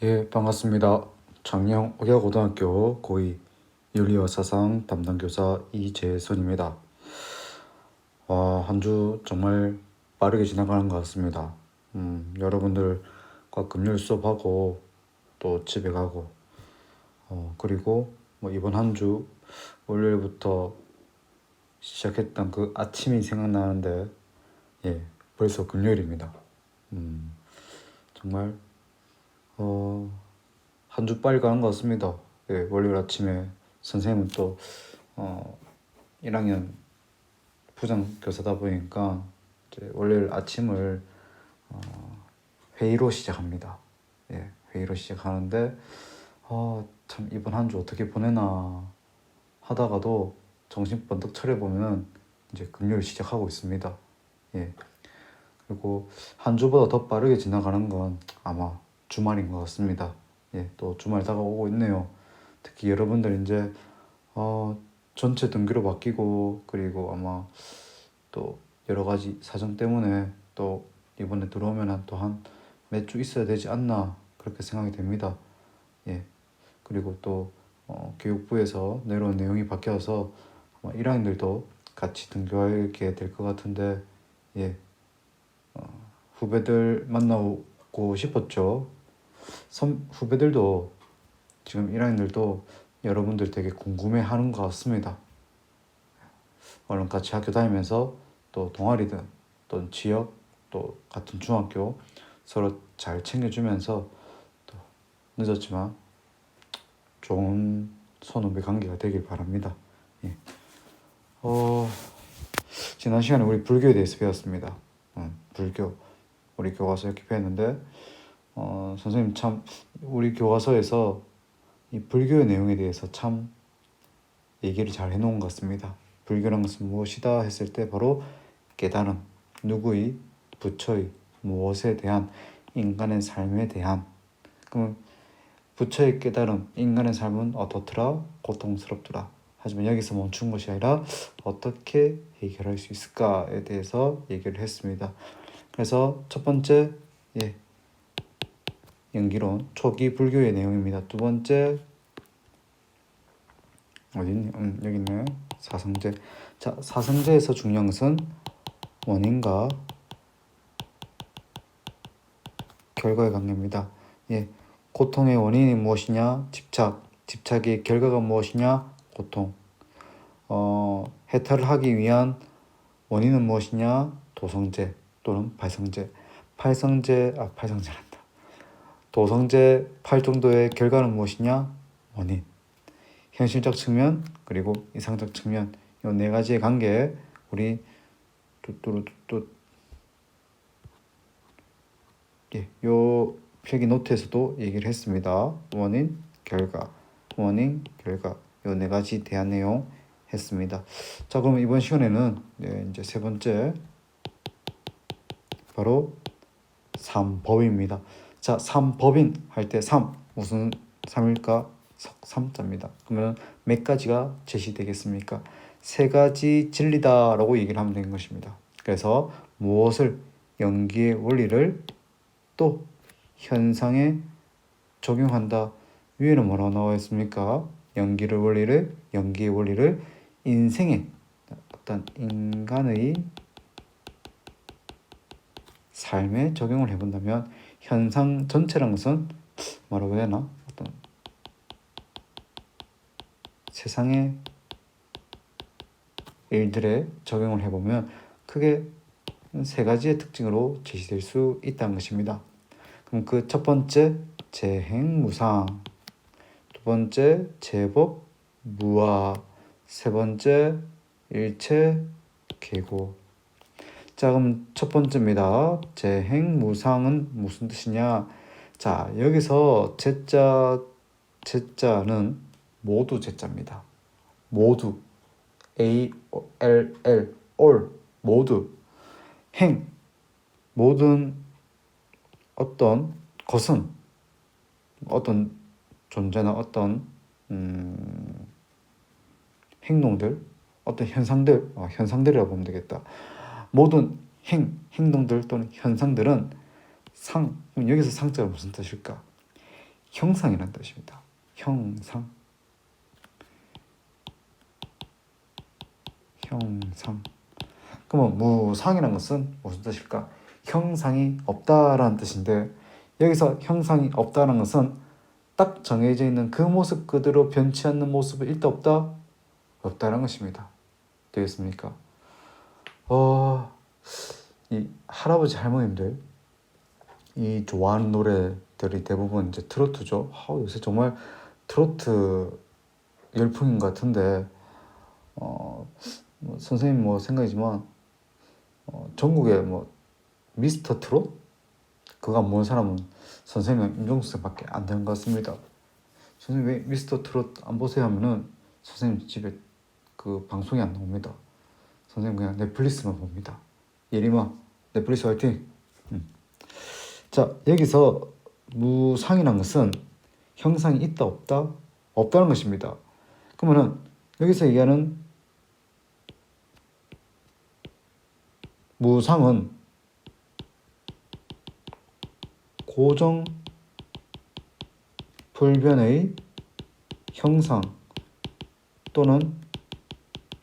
예, 반갑습니다. 장녕 옥야고등학교 고2 윤리와 사상 담당 교사 이재선입니다. 한 주 정말 빠르게 지나가는 것 같습니다. 여러분들과 금요일 수업하고 또 집에 가고 그리고 이번 한 주 월요일부터 시작했던 그 아침이 생각나는데 예, 벌써 금요일입니다. 정말 한 주 빨리 가는 것 같습니다. 예, 월요일 아침에 선생님은 또 1학년 부장교사다 보니까 이제 월요일 아침을 회의로 시작합니다. 예, 회의로 시작하는데 참 이번 한 주 어떻게 보내나 하다가도 정신 번뜩 차려보면 이제 금요일 시작하고 있습니다. 예, 그리고 한 주보다 더 빠르게 지나가는 건 아마 주말인 것 같습니다. 예, 또 주말 다가오고 있네요. 특히 여러분들 이제 전체 등교로 바뀌고 그리고 아마 또 여러 가지 사정 때문에 또 이번에 들어오면 또 한 몇 주 있어야 되지 않나 그렇게 생각이 됩니다. 예, 그리고 또 교육부에서 내려온 내용이 바뀌어서 아마 1학년들도 같이 등교하게 될 것 같은데 예, 후배들 만나고 싶었죠. 후배들도 지금 1학년들도 여러분들 되게 궁금해하는 것 같습니다. 얼른 같이 학교 다니면서 또 동아리든 또 지역 또 같은 중학교 서로 잘 챙겨주면서 또 늦었지만 좋은 선후배 관계가 되길 바랍니다. 예. 지난 시간에 우리 불교에 대해서 배웠습니다. 불교 우리 교과서 이렇게 배웠는데 선생님 참 우리 교과서에서 이 불교의 내용에 대해서 참 얘기를 잘 해놓은 것 같습니다. 불교란 것은 무엇이다 했을 때 바로 깨달음, 누구의, 부처의, 무엇에 대한, 인간의 삶에 대한. 그럼 부처의 깨달음, 인간의 삶은 어떻더라? 고통스럽더라. 하지만 여기서 멈춘 것이 아니라 어떻게 해결할 수 있을까에 대해서 얘기를 했습니다. 그래서 첫 번째 연기론, 초기 불교의 내용입니다. 두 번째 어딨니? 여기 있네. 사성제. 자, 사성제에서 중요한 것은 원인과 결과의 관계입니다. 예, 고통의 원인이 무엇이냐? 집착의 결과가 무엇이냐? 고통. 해탈을 하기 위한 원인은 무엇이냐? 도성제 또는 발성제. 발성제란다. 도성제 8정도의 결과는 무엇이냐? 원인. 현실적 측면 그리고 이상적 측면 이 네 가지의 관계 우리 요 필기 노트에서도 얘기를 했습니다. 원인, 결과 요 네 가지 대한 내용 했습니다. 자, 그럼 이번 시간에는 이제 세 번째 바로 삼법입니다. 자, 삼법인 할 때 무슨 삼일까? 석삼자입니다. 그러면 몇 가지가 제시되겠습니까? 세 가지 진리다라고 얘기를 하면 되는 것입니다. 그래서 무엇을 연기의 원리를 또 현상에 적용한다. 위에는 뭐라고 나와 있습니까? 연기의 원리를 인생의 어떤 인간의 삶에 적용을 해본다면 현상 전체라는 것은 뭐라고 해야 하나? 어떤 세상의 일들에 적용을 해보면 크게 세 가지의 특징으로 제시될 수 있다는 것입니다. 그럼 그 첫 번째 재행무상, 두 번째 제법 무아, 세 번째 일체계고. 자, 그럼 첫 번째입니다. 재행무상은 무슨 뜻이냐? 자, 여기서 제자는 모두 제자입니다. 모두 ALL all 모두 행 모든 어떤 것은 어떤 존재나 어떤 행동들 어떤 현상들이라고 보면 되겠다. 모든 행동들 또는 현상들은 여기서 상자가 무슨 뜻일까? 형상이라는 뜻입니다. 형상. 그러면 무상이라는 것은 무슨 뜻일까? 형상이 없다라는 뜻인데, 여기서 형상이 없다라는 것은 딱 정해져 있는 그 모습 그대로 변치 않는 모습은 있다 없다? 없다라는 것입니다. 되겠습니까? 이 할아버지 할머님들 이 좋아하는 노래들이 대부분 이제 트로트죠. 요새 정말 트로트 열풍인 것 같은데, 선생님 생각이지만 전국에 미스터 트롯? 그거 안 보는 사람은 선생님 임종수 쌤밖에 안 되는 것 같습니다. 선생님 왜 미스터 트롯 안 보세요 하면은 선생님 집에 그 방송이 안 나옵니다. 선생님 그냥 넷플릭스만 봅니다. 예림아 넷플릭스 화이팅! 자, 여기서 무상이라는 것은 형상이 있다 없다? 없다는 것입니다. 그러면은 여기서 얘기하는 무상은 고정 불변의 형상 또는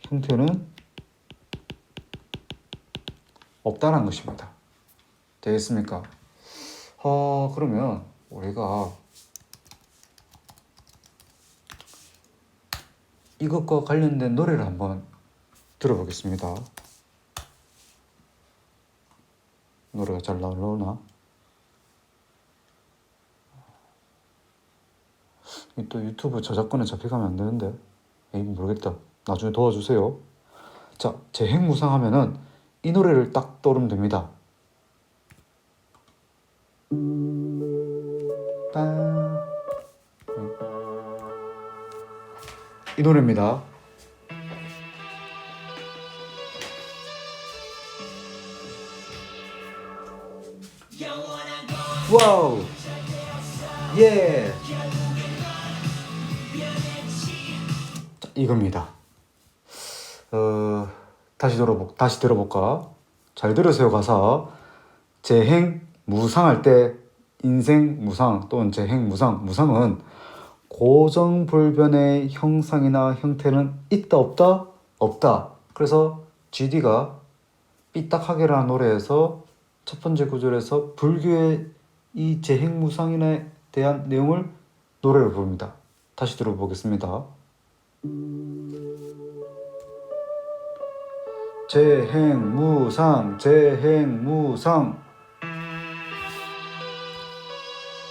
형태는 없다는 것입니다. 되겠습니까? 그러면 우리가 이것과 관련된 노래를 한번 들어보겠습니다. 노래가 잘 나오나? 또 유튜브 저작권에 잡혀가면 안 되는데, 모르겠다. 나중에 도와주세요. 자, 재행무상하면은 이 노래를 딱 떠오르면 됩니다. 이 노래입니다. 와우, 예. 자, 이겁니다. 다시 들어볼까? 잘 들으세요. 가사. 재행무상할 때 인생무상 또는 재행무상, 무상은 고정불변의 형상이나 형태는 있다 없다? 없다. 그래서 GD가 삐딱하게라는 노래에서 첫 번째 구절에서 불교의 이 재행무상에 대한 내용을 노래를 부릅니다. 다시 들어보겠습니다. 재행무상, 재행무상.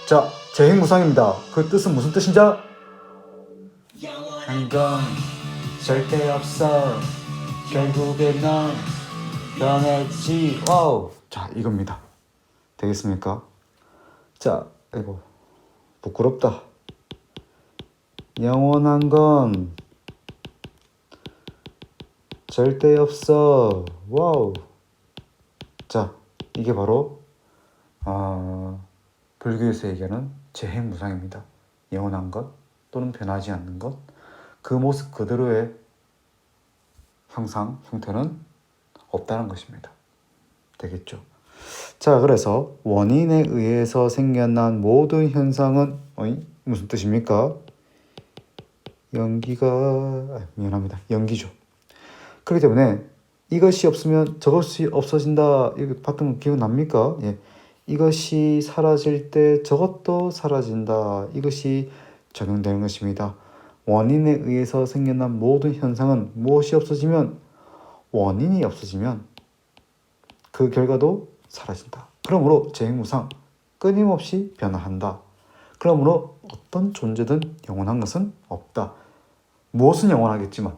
자, 재행무상입니다. 그 뜻은 무슨 뜻인지? 한 건 절대 없어. 결국엔 넌 변했지. 와우. 자, 이겁니다. 되겠습니까? 자, 이거 부끄럽다. 영원한 건 절대 없어. 와우. 자, 이게 바로 불교에서 얘기하는 재행무상입니다. 영원한 것 또는 변하지 않는 것, 그 모습 그대로의 형상, 형태는 없다는 것입니다. 되겠죠? 자, 그래서 원인에 의해서 생겨난 모든 현상은 무슨 뜻입니까? 미안합니다. 연기죠. 그렇기 때문에 이것이 없으면 저것이 없어진다. 이거 봤던 거 기억납니까? 예. 이것이 사라질 때 저것도 사라진다. 이것이 적용되는 것입니다. 원인에 의해서 생겨난 모든 현상은 무엇이 없어지면, 원인이 없어지면 그 결과도 사라진다. 그러므로 재행무상, 끊임없이 변화한다. 그러므로 어떤 존재든 영원한 것은 없다. 무엇은 영원하겠지만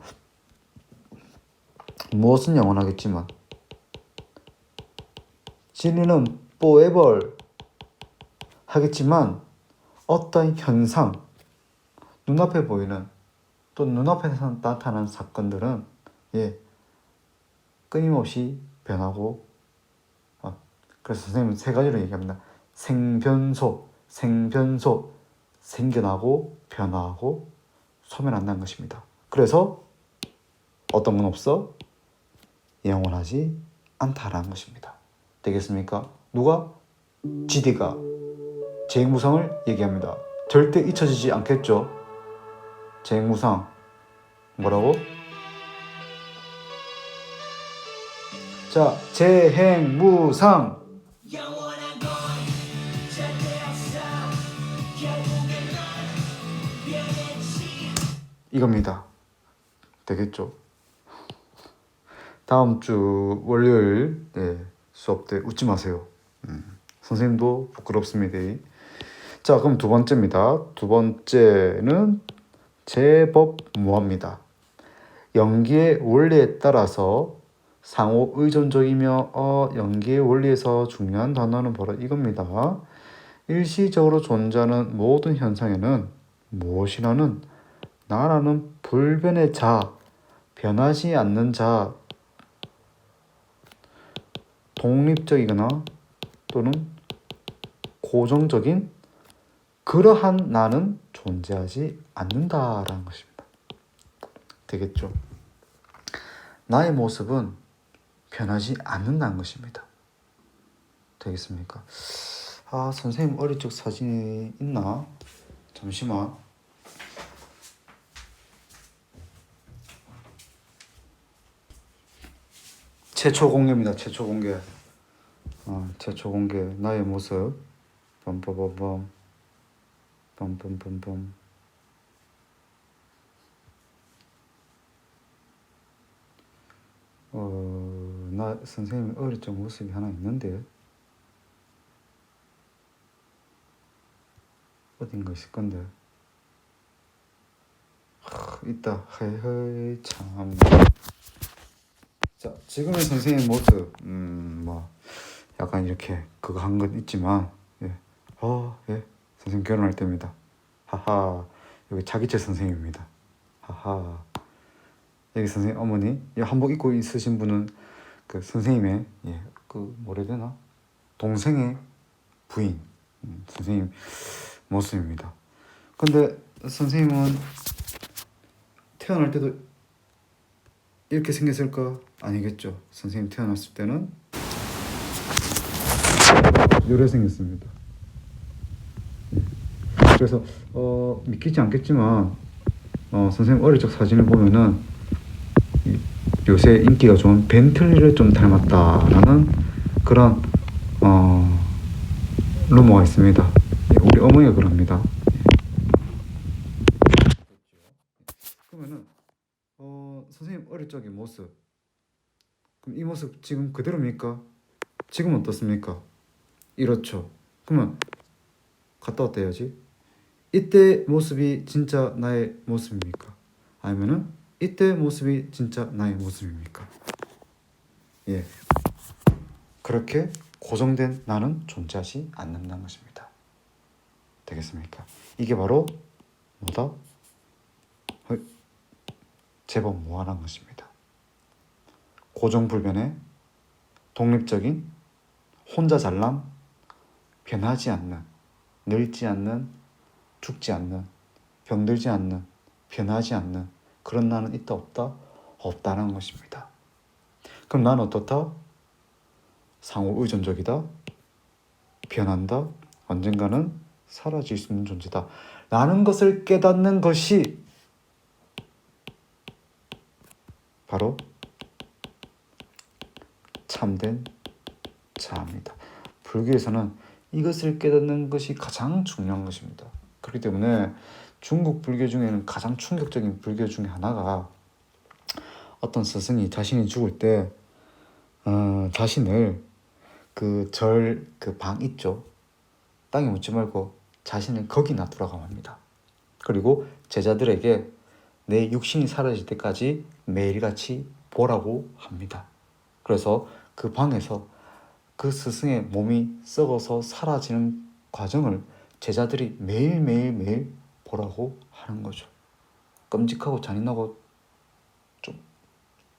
진리는 forever 하겠지만 어떤 현상, 눈앞에 보이는 또 눈앞에서 나타나는 사건들은 끊임없이 변하고, 그래서 선생님은 세 가지로 얘기합니다. 생변소, 생겨나고 변화하고 소멸한다는 것입니다. 그래서 어떤 건 없어? 영원하지 않다라는 것입니다. 되겠습니까? 누가? GD가 재행무상을 얘기합니다. 절대 잊혀지지 않겠죠. 재행무상. 뭐라고? 자, 재행무상. 이겁니다. 되겠죠? 다음 주 월요일 수업 때 웃지 마세요. 선생님도 부끄럽습니다. 자, 그럼 두 번째입니다. 두 번째는 제법 모호합니다. 연기의 원리에 따라서 상호 의존적이며 연기의 원리에서 중요한 단어는 바로 이겁니다. 일시적으로 존재하는 모든 현상에는 무엇이라는 나라는 불변의 자, 변하지 않는 자, 독립적이거나 또는 고정적인 그러한 나는 존재하지 않는다라는 것입니다. 되겠죠? 나의 모습은 변하지 않는다는 것입니다. 되겠습니까? 아, 선생님 어릴 적 사진이 있나? 잠시만. 최초 공개입니다. 최초 공개. 최초 공개. 나의 모습. 빰빰빰빰. 빰빰빰빰. 나 선생님 어릴 적 모습이 하나 있는데 어딘가 있을 건데. 있다. 헤헤 참. 자, 지금의 선생님 모습, 뭐 약간 이렇게 그거 한 건 있지만, 예, 선생님 결혼할 때입니다. 하하, 여기 자기체 선생님입니다. 하하, 여기 선생님 어머니, 이 한복 입고 있으신 분은 그 선생님의 그 뭐라 해야 되나, 동생의 부인, 선생님 모습입니다. 근데 선생님은 태어날 때도 이렇게 생겼을까? 아니겠죠. 선생님 태어났을 때는 이렇게 생겼습니다. 그래서 믿기지 않겠지만 선생님 어릴 적 사진을 보면은 요새 인기가 좋은 벤틀리를 좀 닮았다라는 그런 루머가 있습니다. 우리 어머니가 그럽니다. 그러면은 선생님 어릴 적의 모습, 그럼 이 모습 지금 그대로입니까? 지금 어떻습니까? 이렇죠. 그러면 갔다 왔다 해야지. 이때 모습이 진짜 나의 모습입니까? 아니면은 이때 모습이 진짜 나의 모습입니까? 예, 그렇게 고정된 나는 존재하지 않는다는 것입니다. 되겠습니까? 이게 바로 뭐다? 제법 모호한 것입니다. 고정불변의 독립적인 혼자 잘남, 변하지 않는, 늙지 않는, 죽지 않는, 병들지 않는, 변하지 않는 그런 나는 있다 없다? 없다는 것입니다. 그럼 나는 어떻다? 상호 의존적이다, 변한다, 언젠가는 사라질 수 있는 존재다 라는 것을 깨닫는 것이 바로 참된 자아입니다. 불교에서는 이것을 깨닫는 것이 가장 중요한 것입니다. 그렇기 때문에 중국 불교 중에는 가장 충격적인 불교 중에 하나가 어떤 스승이 자신이 죽을 때 자신을 그 방 있죠. 땅에 묻지 말고 자신을 거기 놔두라고 합니다. 그리고 제자들에게 내 육신이 사라질 때까지 매일같이 보라고 합니다. 그래서 그 방에서 그 스승의 몸이 썩어서 사라지는 과정을 제자들이 매일 보라고 하는 거죠. 끔찍하고 잔인하고 좀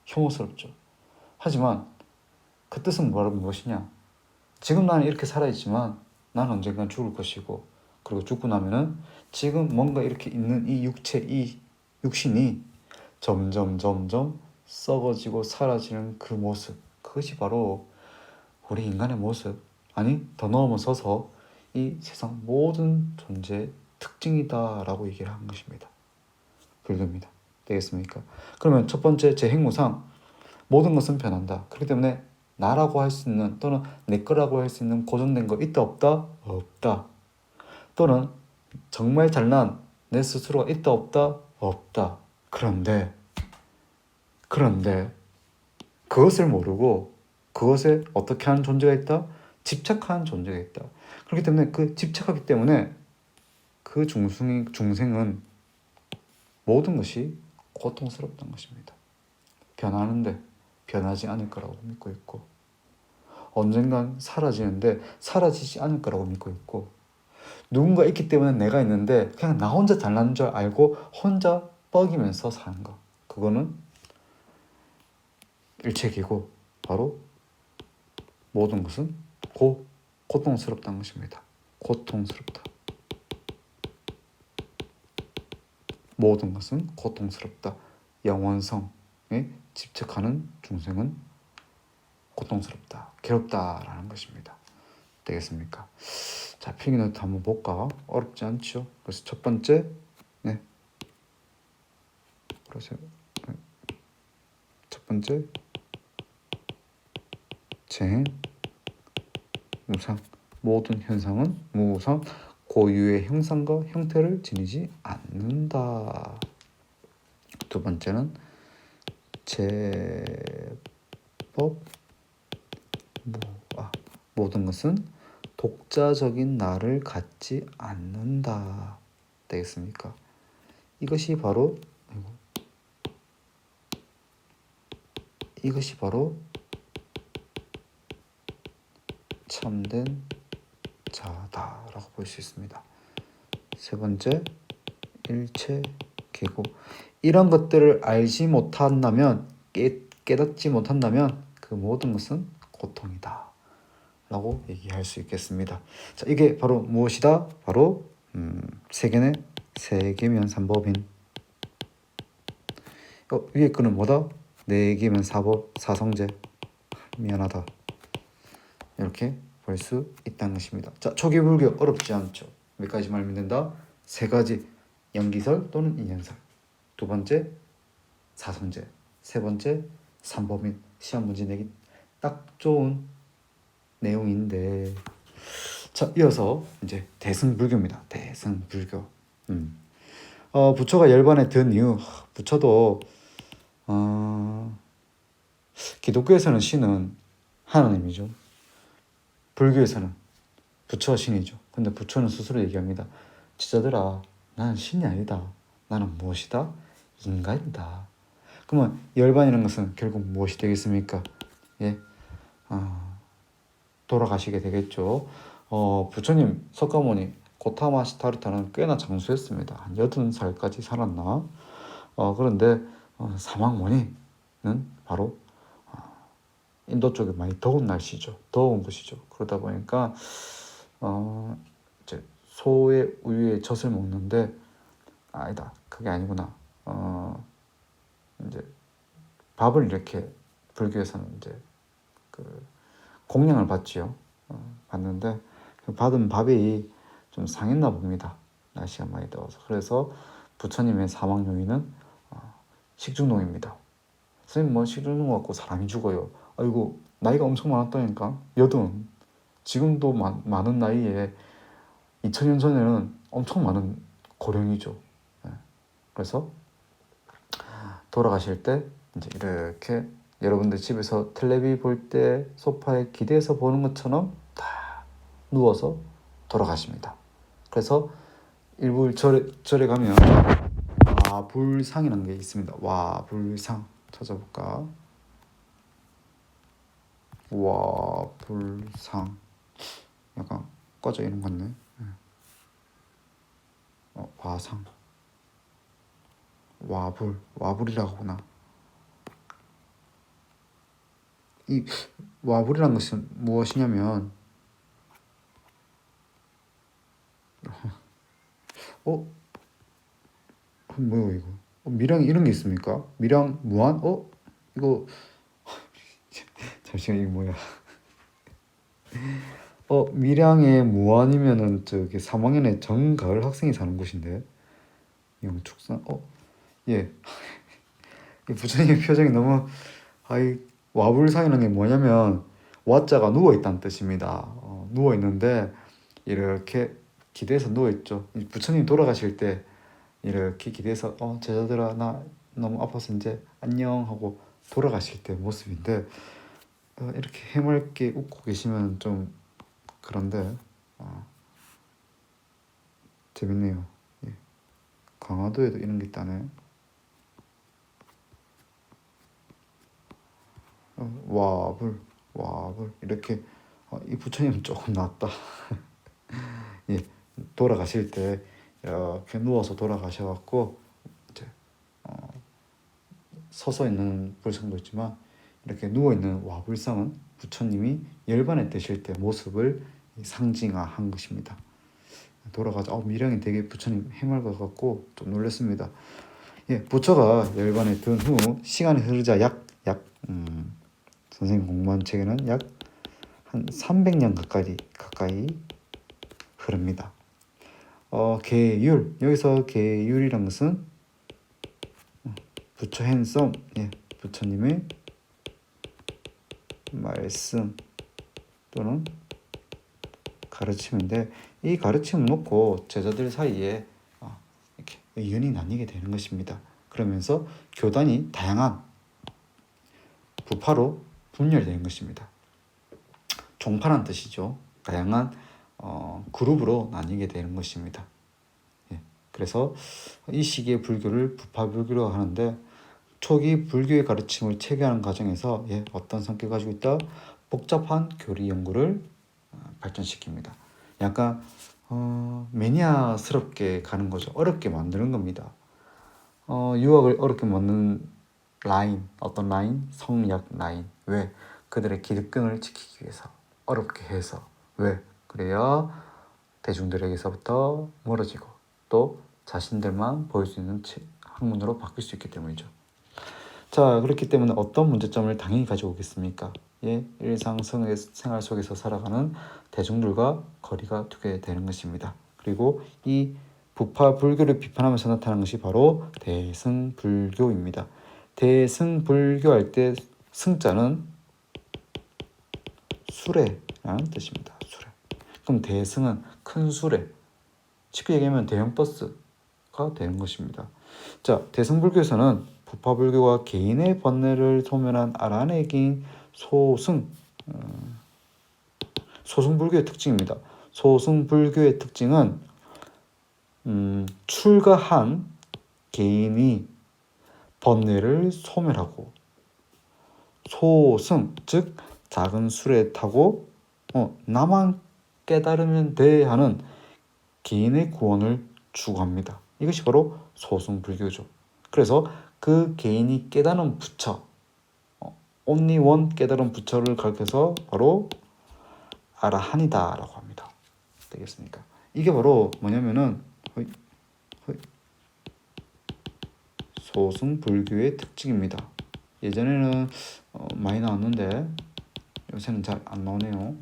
혐오스럽죠. 하지만 그 뜻은 무엇이냐? 지금 나는 이렇게 살아있지만 나는 언젠간 죽을 것이고, 그리고 죽고 나면은 지금 뭔가 이렇게 있는 이 육체, 이 육신이 점점 썩어지고 사라지는 그 모습, 그것이 바로 우리 인간의 모습, 아니 더 넘어서서 이 세상 모든 존재의 특징이다라고 얘기를 한 것입니다. 불교입니다. 되겠습니까? 그러면 첫 번째 제 행무상 모든 것은 변한다. 그렇기 때문에 나라고 할 수 있는 또는 내 거라고 할 수 있는 고정된 거 있다 없다? 없다. 또는 정말 잘난 내 스스로가 있다 없다? 없다. 그런데 그것을 모르고 그것에 어떻게 하는 존재가 있다? 집착하는 존재가 있다. 그렇기 때문에 그 집착하기 때문에 그 중생은 모든 것이 고통스럽다는 것입니다. 변하는데 변하지 않을 거라고 믿고 있고 언젠간 사라지는데 사라지지 않을 거라고 믿고 있고 누군가 있기 때문에 내가 있는데 그냥 나 혼자 잘난 줄 알고 혼자 뻐기면서 사는 거, 그거는 일체기고 바로 모든 것은 고통스럽다는 것입니다. 고통스럽다. 모든 것은 고통스럽다. 영원성에 집착하는 중생은 고통스럽다, 괴롭다라는 것입니다. 되겠습니까? 자, 필기노트 한번 볼까? 어렵지 않죠? 그래서 첫 번째, 그래서 첫 번째, 재행, 무상. 모든 현상은 무상, 고유의 형상과 형태를 지니지 않는다. 두 번째는 제법, 모든 것은 독자적인 나를 갖지 않는다. 되겠습니까? 이것이 바로 참된 자다라고 볼 수 있습니다. 세 번째, 일체계고. 이런 것들을 알지 못한다면, 깨닫지 못한다면 그 모든 것은 고통이다 라고 얘기할 수 있겠습니다. 자, 이게 바로 무엇이다? 바로 세계네, 세계면 삼법인. 위에 거는 뭐다? 네개면 사법, 사성제. 미안하다. 이렇게 볼 수 있다는 것입니다. 자, 초기 불교 어렵지 않죠? 몇 가지 말하면 된다? 세 가지, 연기설 또는 인연설. 두 번째, 사성제. 세 번째, 삼법인. 시험 문제 내기 딱 좋은 내용인데, 자, 이어서 이제 대승불교입니다. 대승불교. 부처가 열반에 든 이후, 부처도 기독교에서는 신은 하나님이죠. 불교에서는 부처가 신이죠. 근데 부처는 스스로 얘기합니다. 지자들아, 나는 신이 아니다. 나는 무엇이다? 인간이다. 그러면 열반이라는 것은 결국 무엇이 되겠습니까? 예, 돌아가시게 되겠죠. 부처님 석가모니 고타마 시타르타는 꽤나 장수했습니다. 한 80살까지 살았나? 그런데 사망모니는 바로 인도 쪽에 많이 더운 날씨죠. 더운 곳이죠. 그러다 보니까 이제 소의 우유에 젖을 먹는데, 아니다, 그게 아니구나. 이제 밥을 이렇게, 불교에서는 이제 그 공양을 받지요. 받는데 그 받은 밥이 좀 상했나 봅니다. 날씨가 많이 더워서. 그래서 부처님의 사망 요인은 식중독입니다. 선생님, 뭐 식중독 갖고 사람이 죽어요? 아이고, 나이가 엄청 많았다니까. 여든. 지금도 많은 나이에 2000년 전에는 엄청 많은 고령이죠. 그래서 돌아가실 때 이제 이렇게 여러분들 집에서 텔레비 볼 때 소파에 기대서 보는 것처럼 다 누워서 돌아가십니다. 그래서 일부 절에 가면 와불상이라는 게 있습니다. 와불상 찾아볼까? 와불상, 약간 꺼져 있는 것 같네. 와상, 와불이라고 하구나. 이 와불이라는 것은 무엇이냐면 뭐야 이거? 밀양 이런 게 있습니까? 밀양 무한? 이거 잠시만, 이거 뭐야? 밀양의 무안이면은 저기 3학년의 정가을 학생이 사는 곳인데 영축산 예. 이 부처님의 표정이 너무 아이 와불상이라는 게 뭐냐면 와자가 누워 있다는 뜻입니다. 누워 있는데 이렇게 기대서 누워 있죠. 부처님 돌아가실 때 이렇게 기대서 제자들아 나 너무 아파서 이제 안녕 하고 돌아가실 때 모습인데 이렇게 해맑게 웃고 계시면 좀 그런데 재밌네요. 예. 강화도에도 이런 게 있다네. 와불 이렇게 이 부처님은 조금 낫다. 예, 돌아가실 때 이렇게 누워서 돌아가셔갖고 이제 서서 있는 불상도 있지만 이렇게 누워 있는 와불상은 부처님이 열반에 뜨실 때 모습을 상징화한 것입니다. 돌아가자 미량이 되게 부처님 해맑아갖고 좀 놀랐습니다. 예, 부처가 열반에 든 후 시간이 흐르자 선생님 공부한 책에는 약 한 300년 가까이 흐릅니다. 계율 여기서 계율이란 것은 부처 핸섬 부처님의 말씀 또는 가르침인데 이 가르침을 놓고 제자들 사이에 이렇게 의견이 나뉘게 되는 것입니다. 그러면서 교단이 다양한 부파로 분열되는 것입니다. 종파란 뜻이죠. 다양한 그룹으로 나뉘게 되는 것입니다. 그래서 이 시기의 불교를 부파불교로 하는데 초기 불교의 가르침을 체계하는 과정에서 어떤 성격을 가지고 있다? 복잡한 교리 연구를 발전시킵니다. 약간 매니아스럽게 가는 거죠. 어렵게 만드는 겁니다. 유학을 어렵게 만드는 라인, 어떤 라인? 성약 라인. 왜? 그들의 기득권을 지키기 위해서 어렵게 해서. 왜? 그래야 대중들에게서부터 멀어지고 또 자신들만 보일 수 있는 학문으로 바뀔 수 있기 때문이죠. 자, 그렇기 때문에 어떤 문제점을 당연히 가지고 오겠습니까? 일상생활 속에서 살아가는 대중들과 거리가 두게 되는 것입니다. 그리고 이 부파 불교를 비판하면서 나타나는 것이 바로 대승불교입니다. 대승불교할 때 승자는 수레라는 뜻입니다. 수레. 그럼 대승은 큰 수레. 쉽게 얘기하면 대형 버스가 되는 것입니다. 자, 대승불교에서는 부파불교와 개인의 번뇌를 소멸한 알아내긴 소승불교의 특징입니다. 소승불교의 특징은 출가한 개인이 번뇌를 소멸하고 소승 즉 작은 수레 타고 나만 깨달으면 돼 하는 개인의 구원을 추구합니다. 이것이 바로 소승불교죠. 그래서 그 개인이 깨달은 부처 only one 깨달은 부처를 가르쳐서 바로 아라한이다 라고 합니다. 되겠습니까? 이게 바로 뭐냐면은 소승불교의 특징입니다. 예전에는 많이 나왔는데 요새는 잘 안 나오네요.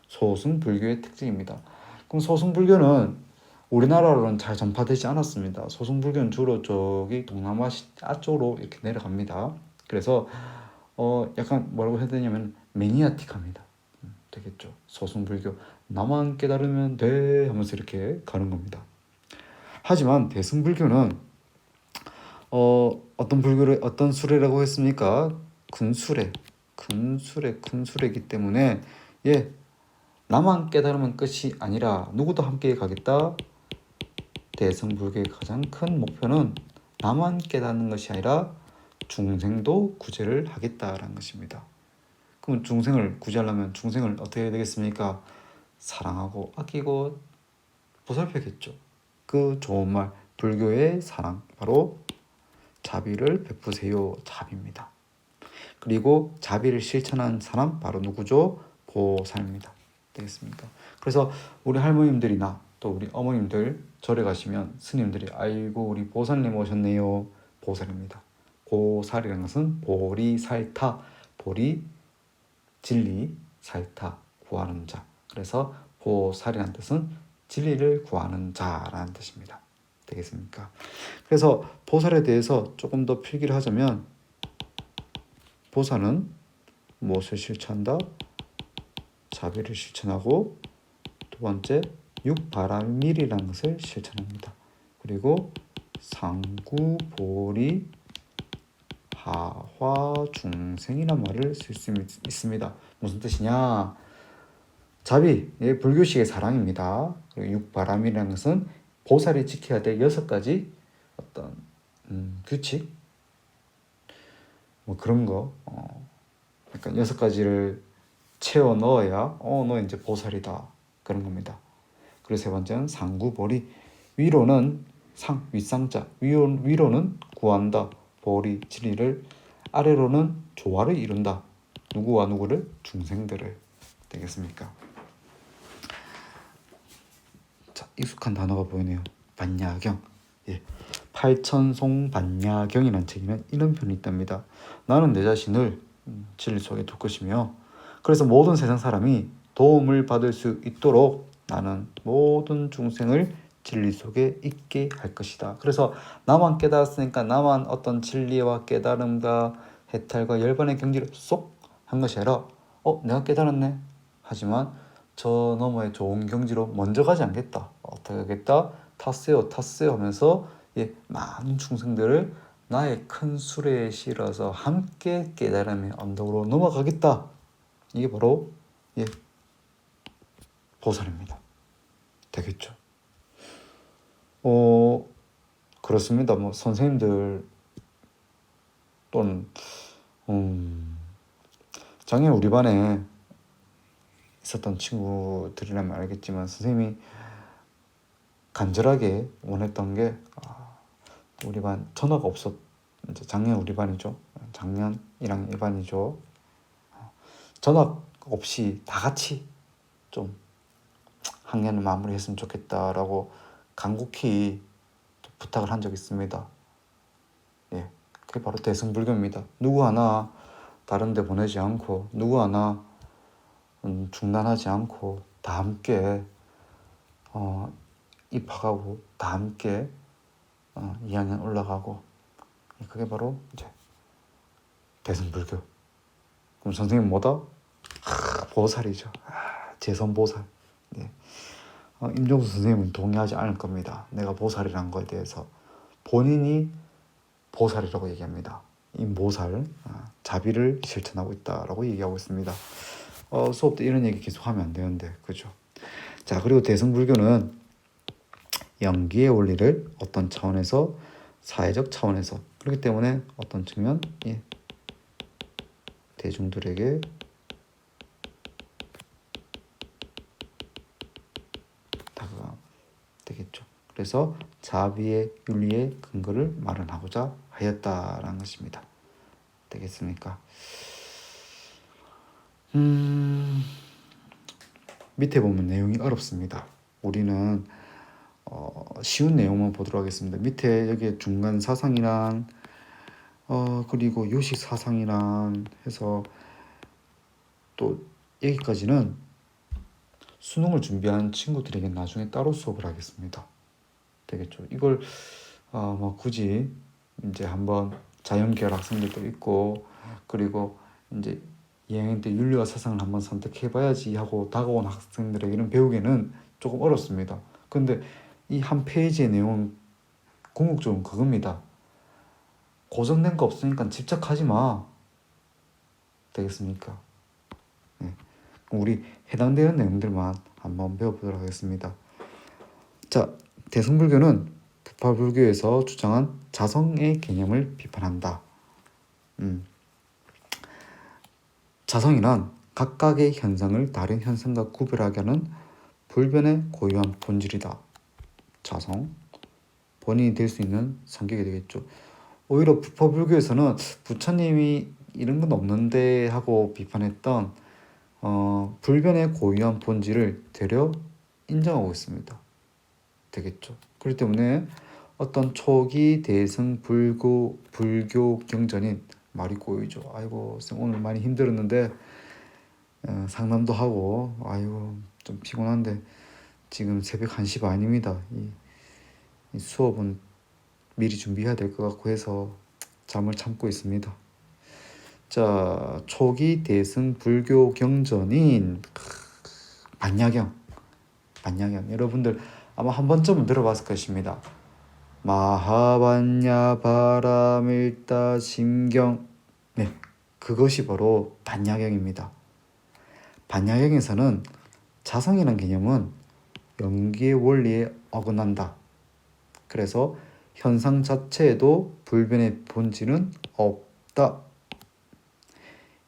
소승불교의 특징입니다. 그럼 소승불교는 우리나라로는 잘 전파되지 않았습니다. 소승불교는 주로 저기 동남아시아 쪽으로 이렇게 내려갑니다. 그래서 약간 뭐라고 해야 되냐면 매니아틱합니다. 되겠죠. 소승불교 나만 깨달으면 돼 하면서 이렇게 가는 겁니다. 하지만 대승불교는 어떤 수레라고 했습니까? 큰 수레이기 때문에 나만 깨달으면 끝이 아니라 누구도 함께 가겠다. 대승불교의 가장 큰 목표는 나만 깨닫는 것이 아니라 중생도 구제를 하겠다라는 것입니다. 그럼 중생을 구제하려면 중생을 어떻게 해야 되겠습니까? 사랑하고 아끼고 보살펴야겠죠. 그 좋은 말 불교의 사랑 바로 자비를 베푸세요 자비입니다. 그리고 자비를 실천한 사람 바로 누구죠? 보살입니다. 되겠습니까? 그래서 우리 할머님들이나 또 우리 어머님들 절에 가시면 스님들이 아이고 우리 보살님 오셨네요. 보살입니다. 보살이라는 것은 보리 살타, 보리 진리 살타 구하는 자. 그래서 보살이라는 뜻은 진리를 구하는 자라는 뜻입니다. 되겠습니까? 그래서 보살에 대해서 조금 더 필기를 하자면 보살은 무엇을 실천한다? 자비를 실천하고 두 번째 육바라밀이라는 것을 실천합니다. 그리고 상구보리 하화중생이란 말을 쓸 수 있습니다. 무슨 뜻이냐? 자비, 불교식의 사랑입니다. 그리고 육바람이라는 것은 보살이 지켜야 될 6가지 어떤 규칙, 뭐 그런 거, 약간 6가지를 채워 넣어야 너 이제 보살이다 그런 겁니다. 그리고 세 번째는 상구보리, 위로는 윗상자, 위로는 구한다, 보리 진리를, 아래로는 조화를 이룬다. 누구와 누구를? 중생들을. 되겠습니까? 자, 익숙한 단어가 보이네요. 반야경. 예. 팔천송 반야경이라는 책에는 이런 편이 있답니다. 나는 내 자신을 진리 속에 둘 것이며, 그래서 모든 세상 사람이 도움을 받을 수 있도록 나는 모든 중생을 진리 속에 있게 할 것이다. 그래서 나만 깨달았으니까 나만 어떤 진리와 깨달음과 해탈과 열반의 경지를 쏙 한 것이 아니라 내가 깨달았네. 하지만 저 너머의 좋은 경지로 먼저 가지 않겠다. 어떻게 하겠다? 탔어요 하면서 많은 중생들을 나의 큰 수레에 실어서 함께 깨달음의 언덕으로 넘어가겠다. 이게 바로 보살입니다. 되겠죠? 그렇습니다. 뭐 선생님들 또는 작년 우리 반에 있었던 친구들이라면 알겠지만 선생님이 간절하게 원했던 게 우리 반 전화가 없었. 이제 작년 우리 반이죠. 작년 1학년 1반이죠. 전화 없이 다 같이 좀 학년을 마무리했으면 좋겠다라고 간곡히 부탁을 한 적이 있습니다. 그게 바로 대승불교입니다. 누구 하나 다른 데 보내지 않고 누구 하나 중단하지 않고 다 함께 입학하고 다 함께 2학년 올라가고, 그게 바로 이제 대승불교. 그럼 선생님 뭐다? 보살이죠. 재선보살. 임종수 선생님은 동의하지 않을 겁니다. 내가 보살이라는 거에 대해서. 본인이 보살이라고 얘기합니다. 임보살, 자비를 실천하고 있다라고 얘기하고 있습니다. 수업 때 이런 얘기 계속 하면 안 되는데, 그죠? 자, 그리고 대승불교는 영기의 원리를 어떤 차원에서, 사회적 차원에서, 그렇기 때문에 어떤 측면, 대중들에게 다가가 되겠죠. 그래서 자비의 윤리의 근거를 마련하고자 하였다라는 것입니다. 되겠습니까? 밑에 보면 내용이 어렵습니다. 우리는 쉬운 내용만 보도록 하겠습니다. 밑에 여기에 중간 사상이란 그리고 요식 사상이란 해서 또 여기까지는 수능을 준비한 친구들에게 나중에 따로 수업을 하겠습니다. 되겠죠? 이걸 뭐 굳이 이제 한번 자연계열 학생들도 있고, 그리고 이제 2학년 때 윤리와 사상을 한번 선택해봐야지 하고 다가온 학생들에게는 배우기는 조금 어렵습니다. 근데 이 한 페이지의 내용은 궁극적으로 그겁니다. 고정된 거 없으니까 집착하지 마. 되겠습니까? 우리 해당되는 내용들만 한번 배워보도록 하겠습니다. 자, 대승불교는 부파불교에서 주장한 자성의 개념을 비판한다. 자성이란 각각의 현상을 다른 현상과 구별하게 하는 불변의 고유한 본질이다. 자성, 본인이 될 수 있는 성격이 되겠죠. 오히려 부파불교에서는 부처님이 이런 건 없는데 하고 비판했던 불변의 고유한 본질을 되려 인정하고 있습니다. 되겠죠. 그렇기 때문에 어떤 초기 대승 불교 경전인, 말이 꼬이죠. 아이고 오늘 많이 힘들었는데 상담도 하고 좀 피곤한데 지금 새벽 1시 반입니다. 이 수업은 미리 준비해야 될 것 같고 해서 잠을 참고 있습니다. 자, 초기 대승 불교 경전인 반야경. 여러분들 아마 한 번쯤은 들어봤을 것입니다. 마하반야 바라밀다 심경. 네, 그것이 바로 반야경입니다. 반야경에서는 자성이라는 개념은 연기의 원리에 어긋난다. 그래서 현상 자체에도 불변의 본질은 없다.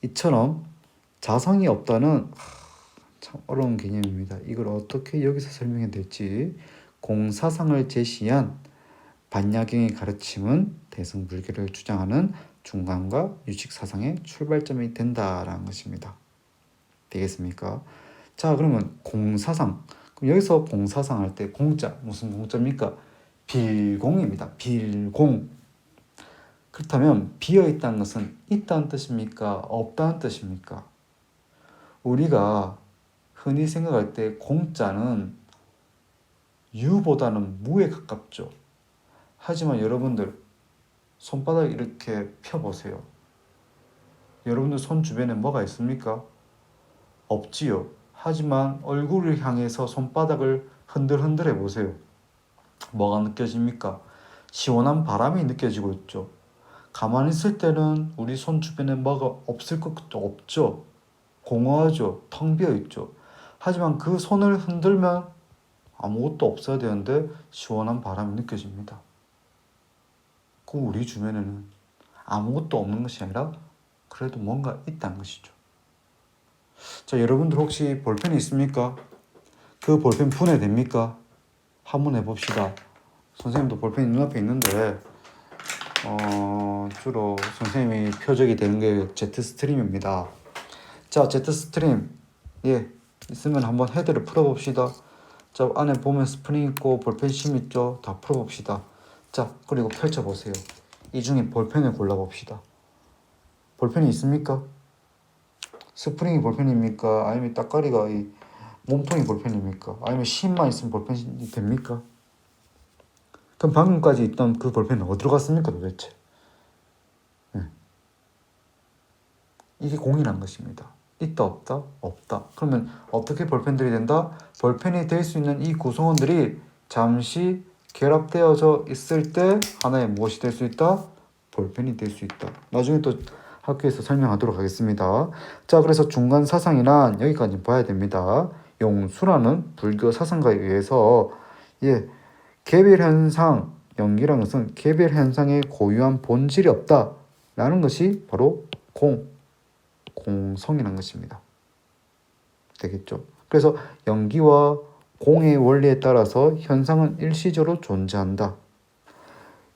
이처럼 자성이 없다는 참 어려운 개념입니다. 이걸 어떻게 여기서 설명해야 될지. 공사상을 제시한 반야경의 가르침은 대승불교를 주장하는 중간과 유식사상의 출발점이 된다라는 것입니다. 되겠습니까? 자, 그러면 공사상. 그럼 여기서 공사상 할 때 공자, 무슨 공자입니까? 빌공입니다. 빌공. 그렇다면 비어있다는 것은 있다는 뜻입니까? 없다는 뜻입니까? 우리가 흔히 생각할 때 공자는 유보다는 무에 가깝죠. 하지만 여러분들 손바닥 이렇게 펴보세요. 여러분들 손 주변에 뭐가 있습니까? 없지요. 하지만 얼굴을 향해서 손바닥을 흔들흔들 해보세요. 뭐가 느껴집니까? 시원한 바람이 느껴지고 있죠. 가만히 있을 때는 우리 손 주변에 뭐가 없을 것도 없죠. 공허하죠. 텅 비어 있죠. 하지만 그 손을 흔들면 아무것도 없어야 되는데 시원한 바람이 느껴집니다. 그 우리 주변에는 아무것도 없는 것이 아니라 그래도 뭔가 있다는 것이죠. 자, 여러분들 혹시 볼펜이 있습니까? 그 볼펜 분해됩니까? 한번 해봅시다. 선생님도 볼펜이 눈앞에 있는데 주로 선생님이 표적이 되는 게 제트스트림입니다. 자, 제트스트림 있으면 한번 헤드를 풀어봅시다. 자, 안에 보면 스프링 있고 볼펜심 있죠? 다 풀어봅시다. 자, 그리고 펼쳐보세요. 이 중에 볼펜을 골라봅시다. 볼펜이 있습니까? 스프링이 볼펜입니까? 아니면 따까리가 이 몸통이 볼펜입니까? 아니면 심만 있으면 볼펜이 됩니까? 그럼 방금까지 있던 그 볼펜은 어디로 갔습니까 도대체? 이게 공이란 것입니다. 있다 없다? 없다. 그러면 어떻게 볼펜들이 된다? 볼펜이 될 수 있는 이 구성원들이 잠시 결합되어져 있을 때 하나의 무엇이 될 수 있다? 볼펜이 될 수 있다. 나중에 또 학교에서 설명하도록 하겠습니다. 자, 그래서 중간 사상이란 여기까지 봐야 됩니다. 용수라는 불교 사상가에 의해서 개별 현상, 연기라는 것은 개별 현상에 고유한 본질이 없다라는 것이 바로 공성이라는 것입니다. 되겠죠? 그래서 연기와 공의 원리에 따라서 현상은 일시적으로 존재한다.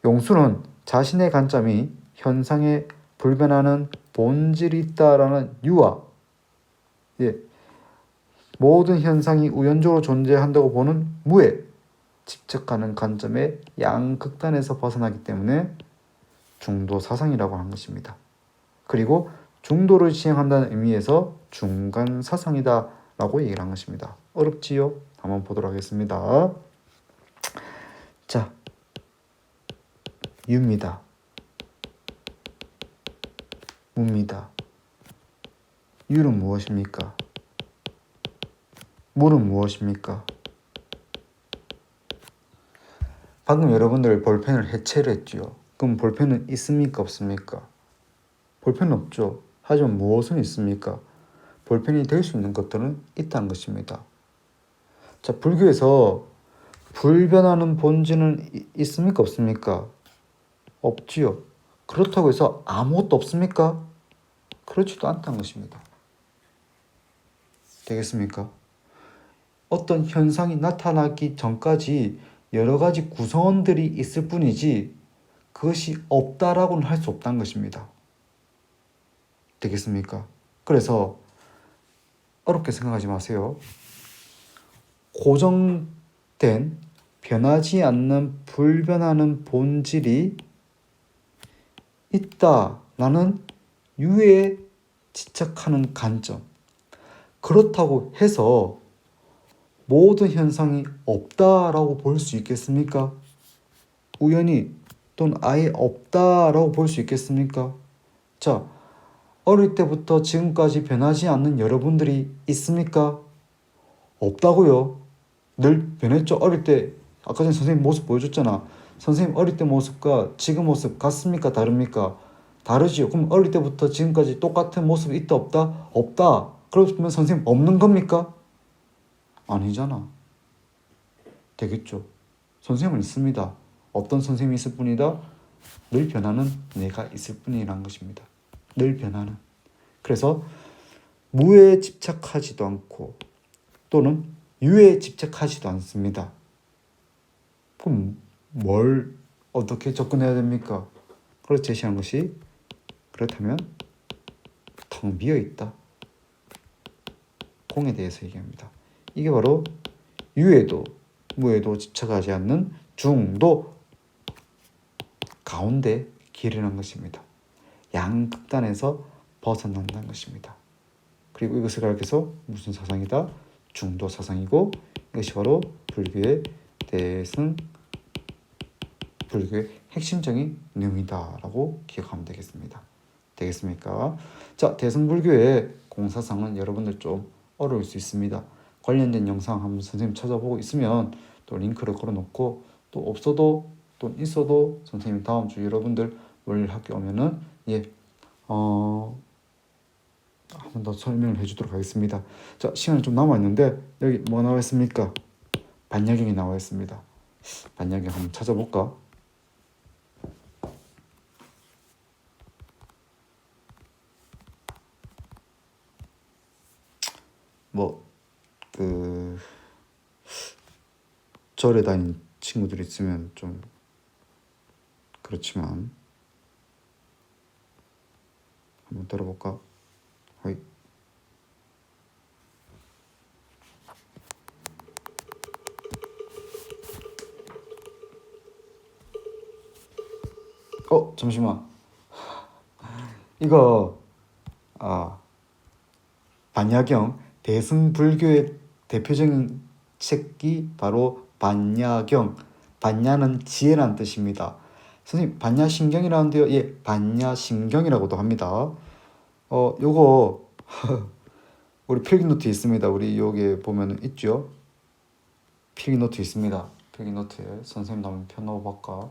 용수는 자신의 관점이 현상에 불변하는 본질이 있다라는 유와 모든 현상이 우연적으로 존재한다고 보는 무에 집착하는 관점의 양극단에서 벗어나기 때문에 중도 사상이라고 하는 것입니다. 그리고 중도를 지향한다는 의미에서 중간 사상이다 라고 얘기를 한 것입니다. 어렵지요? 한번 보도록 하겠습니다. 자, 유입니다. 무입니다. 유는 무엇입니까? 무는 무엇입니까? 방금 여러분들 볼펜을 해체를 했지요. 그럼 볼펜은 있습니까? 없습니까? 볼펜은 없죠. 하지만 무엇은 있습니까? 볼펜이 될 수 있는 것들은 있다는 것입니다. 자, 불교에서 불변하는 본질은 있습니까? 없습니까? 없지요. 그렇다고 해서 아무것도 없습니까? 그렇지도 않다는 것입니다. 되겠습니까? 어떤 현상이 나타나기 전까지 여러 가지 구성원들이 있을 뿐이지 그것이 없다라고는 할 수 없다는 것입니다. 되겠습니까? 그래서 어렵게 생각하지 마세요. 고정된 변하지 않는 불변하는 본질이 있다라는 유에 집착하는 관점. 그렇다고 해서 모든 현상이 없다라고 볼 수 있겠습니까? 우연히 또는 아예 없다라고 볼 수 있겠습니까? 자, 어릴 때부터 지금까지 변하지 않는 여러분들이 있습니까? 없다고요. 늘 변했죠. 어릴 때 아까 전에 선생님 모습 보여줬잖아. 선생님 어릴 때 모습과 지금 모습 같습니까? 다릅니까? 다르지요. 그럼 어릴 때부터 지금까지 똑같은 모습이 있다 없다? 없다. 그러면 선생님 없는 겁니까? 아니잖아. 되겠죠. 선생님은 있습니다. 어떤 선생님이 있을 뿐이다. 늘 변하는 내가 있을 뿐이라는 것입니다. 늘 변하는. 그래서 무에 집착하지도 않고 또는 유에 집착하지도 않습니다. 그럼 뭘 어떻게 접근해야 됩니까? 그걸 제시한 것이 그렇다면 텅 비어 있다. 공에 대해서 얘기합니다. 이게 바로 유에도 무에도 집착하지 않는 중도 가운데 길이라는 것입니다. 양극단에서 벗어난다는 것입니다. 그리고 이것을 가리켜서 무슨 사상이다? 중도 사상이고 이것이 바로 불교의 대승 불교의 핵심적인 내용이다라고 기억하면 되겠습니다. 되겠습니까? 자, 대승불교의 공사상은 여러분들 좀 어려울 수 있습니다. 관련된 영상 한번 선생님 찾아보고 있으면 또 링크를 걸어놓고 또 없어도 또 있어도 선생님 다음 주 여러분들 월요일 학교 오면은 한 번 더 설명을 해주도록 하겠습니다. 자, 시간이 좀 남아 있는데 여기 뭐 나와 있습니까? 반야경이 나와 있습니다. 반야경 한번 찾아볼까? 절에 다니는 친구들이 있으면 좀 그렇지만 한번 들어볼까? 허이. 잠시만. 이거 반야경 대승불교의 대표적인 책이 바로 반야경. 반야는 지혜라는 뜻입니다. 선생님 반야신경이라는데요. 예, 반야신경이라고도 합니다. 요거 우리 필기노트 있습니다. 우리 여기에 보면은 있죠. 필기노트 있습니다. 필기노트에 선생님도 한번 펴놓아볼까?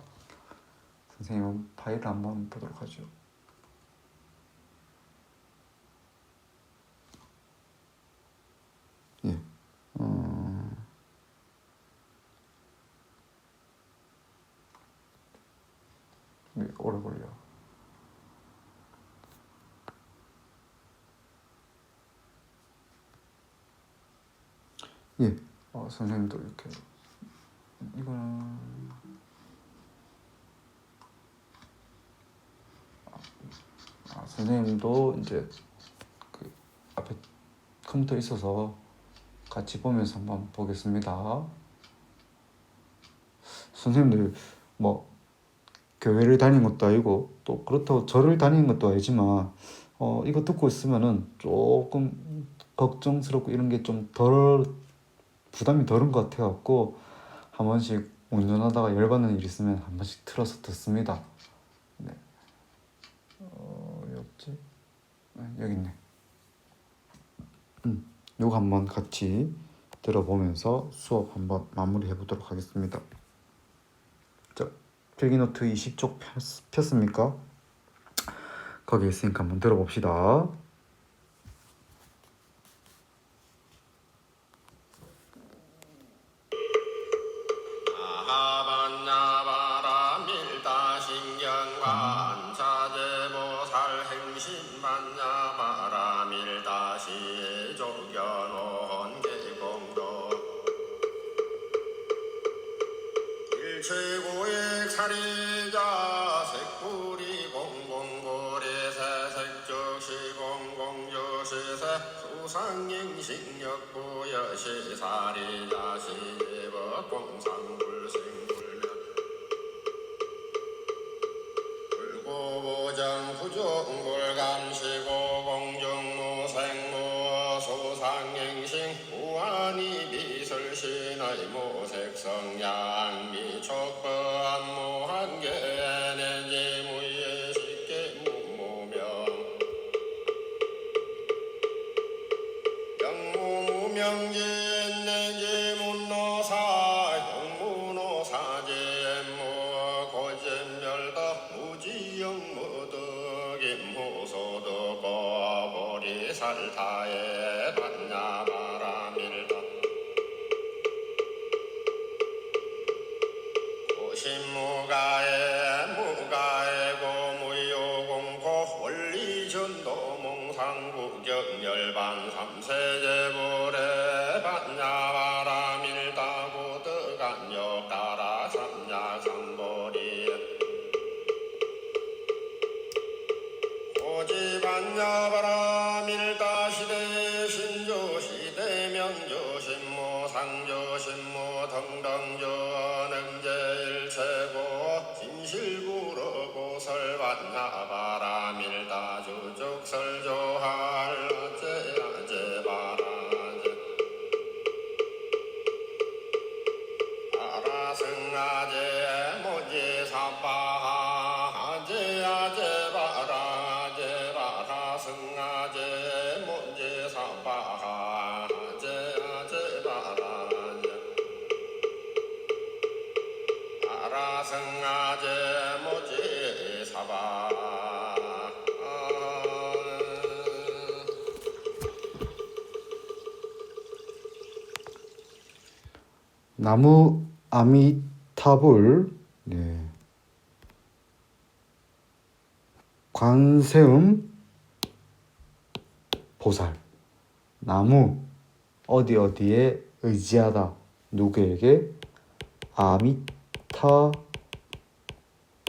선생님 파일을 한번 보도록 하죠. 예. 오래 걸려. 예. 선생님도 이렇게 이거는 선생님도 이제 그 앞에 컴퓨터 있어서 같이 보면서 한번 보겠습니다. 선생님들 뭐 교회를 다니는 것도 아니고 또 그렇다고 절을 다니는 것도 아니지만 이거 듣고 있으면은 조금 걱정스럽고 이런 게 좀 덜 부담이 덜은 것 같아갖고 한 번씩 운전하다가 열받는 일 있으면 한 번씩 틀어서 듣습니다. 네. 여기 여기 있네. 요거 한번 같이 들어보면서 수업 한번 마무리해 보도록 하겠습니다. 자, 필기노트 20쪽 폈습니까? 거기 있으니까 한번 들어봅시다. 최고의 사리자 색불이 공공고리 새색적시 공공조시세 수상행식역부여시 사리자 시제법 공상불생불면 불고보정 부종불감시고 공정무생무 수상행식 무한히 미술 살타에 반야바라밀다 고신무가에 무가에 고무요공고 원리전도 몽상구경열반 삼세제불에 반야바라밀다 고득안역가라 삼야삼보리 고지반야바라밀다 시대 신조 시대 명조 신모 상조 신모 등등조 능제일체고 진실구로 고설반야바라밀다 주죽설조할 아제아제바라제 아라승아제 모지사바하 아제아제바라제 바라승아제 모지사바하 아제아제바라제 아라승아제 모지사바 나무 아미타불, 네. 관세음 보살. 나무 어디에 의지하다. 누구에게? 아미타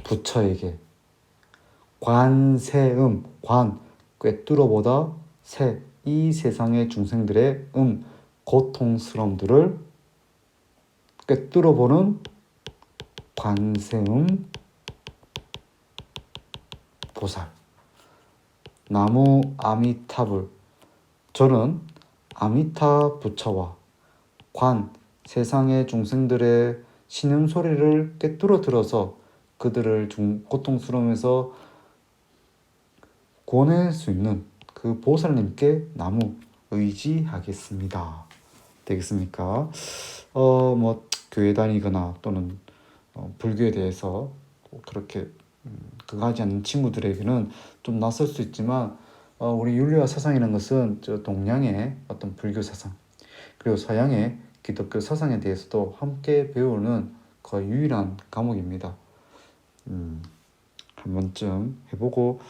부처에게. 관세음, 관 꿰뚫어보다, 세 이 세상의 중생들의 고통스러움들을 꿰뚫어보는 관세음 보살. 나무 아미타불. 저는 아미타 부처와 관 세상의 중생들의 신음소리를 꿰뚫어 들어서 그들을 고통스러움에서 구원할 수 있는 그 보살님께 나무 의지하겠습니다. 되겠습니까? 뭐 교회 다니거나 또는 불교에 대해서 그렇게 그가하지 않는 친구들에게는 좀 낯설 수 있지만 우리 윤리와 사상이라는 것은 저 동양의 어떤 불교 사상 그리고 서양의 기독교 사상에 대해서도 함께 배우는 거의 유일한 과목입니다. 한 번쯤 해보고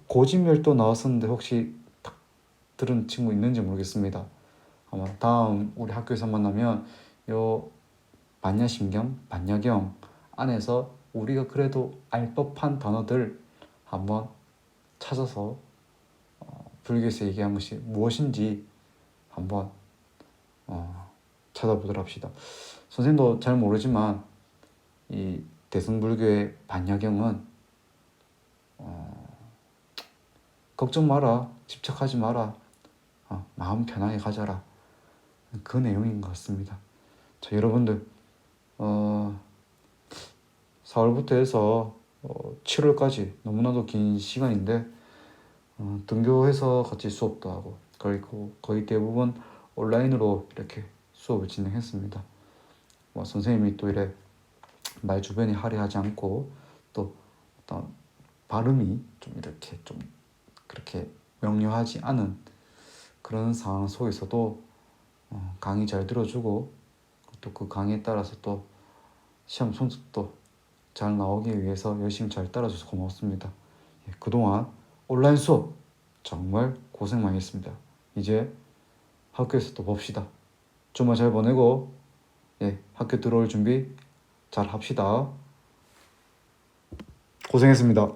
고진멸도 나왔었는데 혹시 들은 친구 있는지 모르겠습니다. 아마 다음 우리 학교에서 만나면 요 반야심경, 반야경 안에서 우리가 그래도 알 법한 단어들 한번 찾아서 불교에서 얘기한 것이 무엇인지 한번 찾아보도록 합시다. 선생님도 잘 모르지만 이 대승불교의 반야경은 걱정 마라, 집착하지 마라, 마음 편하게 가져라, 그 내용인 것 같습니다. 자, 여러분들 4월부터 해서 7월까지 너무나도 긴 시간인데 등교해서 같이 수업도 하고 그리고 거의 대부분 온라인으로 이렇게 수업을 진행했습니다. 선생님이 또 이래 말 주변이 화려하지 않고 또 어떤 발음이 좀 이렇게 좀 그렇게 명료하지 않은 그런 상황 속에서도 강의 잘 들어주고 또 그 강의에 따라서 또 시험 성적도 잘 나오기 위해서 열심히 잘 따라줘서 고맙습니다. 그동안 온라인 수업 정말 고생 많이 했습니다. 이제 학교에서 또 봅시다. 주말 잘 보내고 학교 들어올 준비 잘 합시다. 고생했습니다.